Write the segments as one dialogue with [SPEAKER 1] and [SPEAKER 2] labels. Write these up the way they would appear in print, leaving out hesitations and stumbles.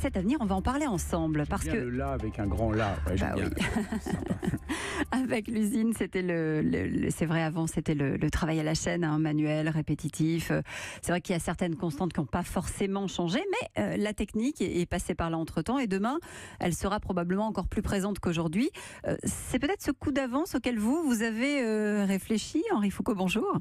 [SPEAKER 1] cet avenir, on va en parler ensemble. Parce que
[SPEAKER 2] le là avec un grand là. Ouais,
[SPEAKER 1] bah oui.
[SPEAKER 2] Sympa.
[SPEAKER 1] Avec l'usine, c'était c'est vrai, avant c'était le travail à la chaîne, manuel, répétitif. C'est vrai qu'il y a certaines constantes qui n'ont pas forcément changé, mais la technique est passée par là entre-temps et demain, elle sera probablement encore plus présente qu'aujourd'hui. C'est peut-être ce coup d'avance auquel vous avez réfléchi, Henri Foucault, bonjour.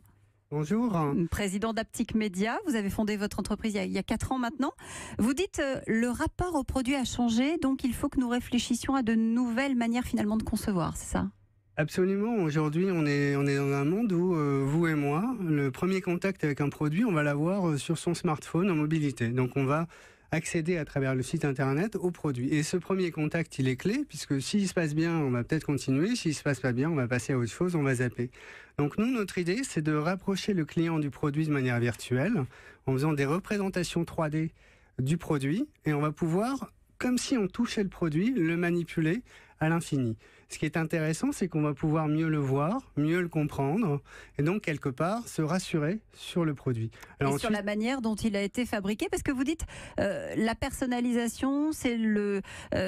[SPEAKER 3] Bonjour.
[SPEAKER 1] Président d'Aptic Média, vous avez fondé votre entreprise il y a 4 ans maintenant. Vous dites le rapport au produit a changé, donc il faut que nous réfléchissions à de nouvelles manières finalement de concevoir, c'est ça ?
[SPEAKER 3] Absolument. Aujourd'hui, on est dans un monde où vous et moi, le premier contact avec un produit, on va l'avoir sur son smartphone en mobilité. Donc on va accéder à travers le site internet au produit. Et ce premier contact, il est clé, puisque s'il se passe bien, on va peut-être continuer. S'il se passe pas bien, on va passer à autre chose, on va zapper. Donc nous, notre idée, c'est de rapprocher le client du produit de manière virtuelle, en faisant des représentations 3D du produit, et on va pouvoir, comme si on touchait le produit, le manipuler à l'infini. Ce qui est intéressant, c'est qu'on va pouvoir mieux le voir, mieux le comprendre, et donc quelque part se rassurer sur le produit.
[SPEAKER 1] Alors sur la manière dont il a été fabriqué, parce que vous dites la personnalisation, c'est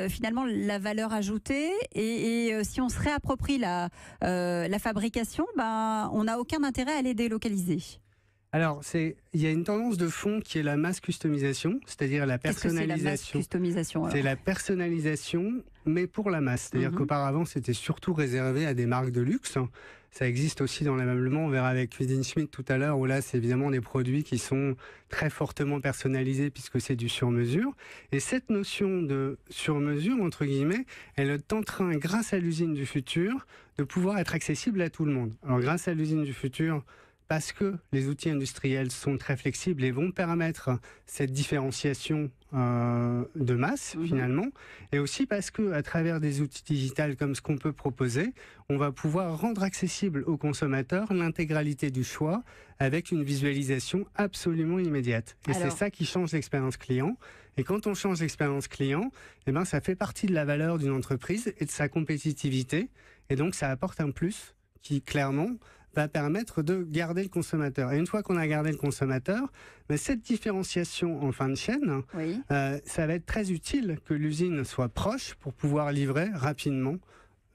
[SPEAKER 1] finalement la valeur ajoutée, et si on se réapproprie la fabrication, on n'a aucun intérêt à les délocaliser.
[SPEAKER 3] Alors, il y a une tendance de fond qui est la mass customisation, c'est-à-dire la personnalisation.
[SPEAKER 1] Qu'est-ce que c'est la mass customisation,
[SPEAKER 3] c'est la personnalisation, mais pour la masse. C'est-à-dire qu'auparavant, c'était surtout réservé à des marques de luxe. Ça existe aussi dans l'ameublement. On verra avec Cuisine Schmidt tout à l'heure, où là, c'est évidemment des produits qui sont très fortement personnalisés puisque c'est du sur-mesure. Et cette notion de sur-mesure, entre guillemets, elle est en train, grâce à l'usine du futur, de pouvoir être accessible à tout le monde. Alors, grâce à l'usine du futur, parce que les outils industriels sont très flexibles et vont permettre cette différenciation de masse finalement, et aussi parce que à travers des outils digitaux comme ce qu'on peut proposer, on va pouvoir rendre accessible aux consommateurs l'intégralité du choix avec une visualisation absolument immédiate. Et c'est ça qui change l'expérience client. Et quand on change l'expérience client, ça fait partie de la valeur d'une entreprise et de sa compétitivité, et donc ça apporte un plus qui clairement va permettre de garder le consommateur. Et une fois qu'on a gardé le consommateur, cette différenciation en fin de chaîne, ça va être très utile que l'usine soit proche pour pouvoir livrer rapidement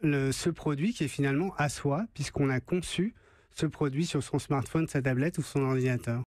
[SPEAKER 3] ce produit qui est finalement à soi, puisqu'on a conçu ce produit sur son smartphone, sa tablette ou son ordinateur.